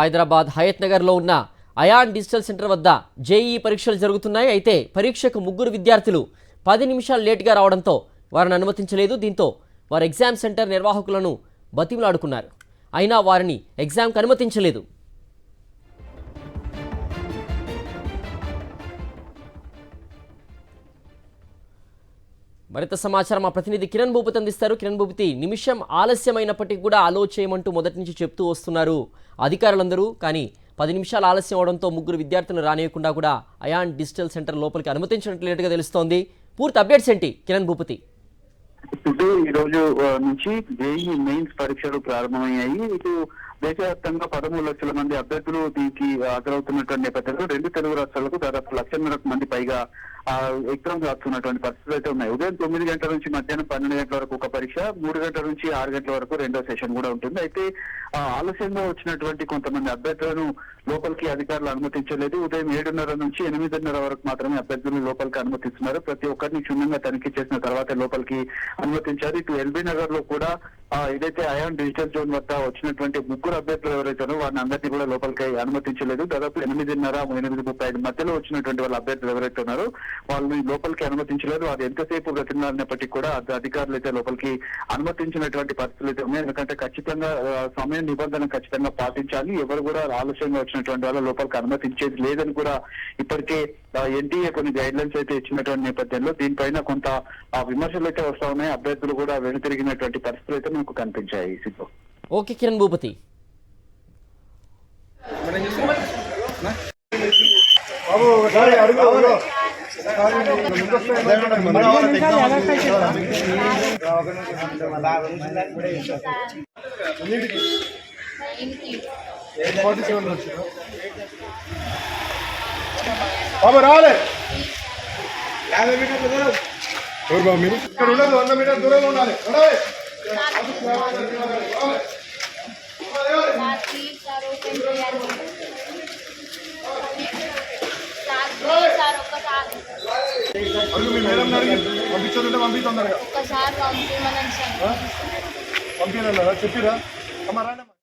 హైదరాబాద్ హయత్ నగర్లో ఉన్న ion digital centre వద్ద జేఈఈ పరీక్షలు జరుగుతున్నాయి. అయితే పరీక్షకు 3 విద్యార్థులు 10 నిమిషాలు లేట్గా రావడంతో వారిని అనుమతించలేదు. దీంతో వారు ఎగ్జామ్ సెంటర్ నిర్వాహకులను బతిమలాడుకున్నారు. అయినా వారిని ఎగ్జామ్కి అనుమతించలేదు. మరింత సమాచారం మా ప్రతినిధి కిరణ్ భూపతి అందిస్తారు. కిరణ్ భూపతి, నిమిషం ఆలస్యమైనప్పటికీ కూడా అలో చేయమంటూ మొదటి నుంచి చెప్తూ వస్తున్నారు అధికారులందరూ. కానీ 10 నిమిషాలు ఆలస్యం అవడంతో 3 విద్యార్థులను రానియకుండా కూడా అయాన్ డిజిటల్ సెంటర్ లోపలికి అనుమతించినట్లుగా తెలుస్తోంది. పూర్తి అప్డేట్స్ ఏంటి కిరణ్ భూపతి? ఈ రోజు నుంచి జేఈఈ మెయిన్స్ పరీక్షలు ప్రారంభమయ్యాయి. ఇటు దేశవ్యాప్తంగా 13 లక్షల మంది అభ్యర్థులు దీనికి హాజరవుతున్నటువంటి నేపథ్యంలో 2 తెలుగు రాష్ట్రాలకు దాదాపు 1,00,000 మంది పైగా ఎగ్జామ్స్ రాస్తున్నటువంటి పరిస్థితులు అయితే ఉన్నాయి. ఉదయం 9 గంటల నుంచి మధ్యాహ్నం 12 గంటల వరకు ఒక పరీక్ష, 3 గంటల నుంచి 6 గంటల వరకు రెండో సెషన్ కూడా ఉంటుంది. అయితే ఆలస్యంగా వచ్చినటువంటి కొంతమంది అభ్యర్థులను లోపలికి అధికారులు అనుమతించలేదు. ఉదయం 7:30 నుంచి 8:30 వరకు మాత్రమే అభ్యర్థులను లోపలికి అనుమతిస్తున్నారు. ప్రతి ఒక్కరిని క్షుణ్ణంగా తనిఖీ చేసిన తర్వాత లోపలికి అనుమతించారు. ఇటు ఎల్బీ నగర్ లో కూడా ఏదైతే అయాన్ డిజిటల్ జోన్ వద్ద వచ్చినటువంటి 3 అభ్యర్థులు ఎవరైతే వారిని అందరినీ కూడా లోపలికి అనుమతించలేదు. దాదాపు 8:30, 8:35 మధ్యలో వచ్చినటువంటి వాళ్ళ అభ్యర్థులు ఎవరైతే ఉన్నారో వాళ్ళని లోపలికి అనుమతించలేదు. అది ఎంతసేపు గతిన్నప్పటికీ కూడా అధికారులు అయితే లోపలికి అనుమతించినటువంటి పరిస్థితులు అయితే ఉన్నాయి. ఎందుకంటే ఖచ్చితంగా సమయ నిబంధన ఖచ్చితంగా పాటించాలి. ఎవరు కూడా ఆలస్యంగా వచ్చినటువంటి వాళ్ళ లోపలికి అనుమతించేది లేదని కూడా ఇప్పటికే ఎన్టీఏ కొన్ని గైడ్ లైన్స్ అయితే ఇచ్చినటువంటి నేపథ్యంలో దీనిపైన కొంత విమర్శలు అయితే వస్తా ఉన్నాయి. అభ్యర్థులు కూడా వెనుతిరిగినటువంటి పరిస్థితులు అయితే మనకు కనిపించాయి. ఓకే కిరణ్ భూపతి. బాబు రావాలి. 50 మీటర్లు దూరం. ఎవరు బాబు మీరు? ఇక్కడ ఉండదు, 100 మీటర్ల దూరంలో ఉండాలి. మేడం పంపించదంటే పంపిస్తుందరగా పంపించారా చెప్పిరా అమ్మ రాండి.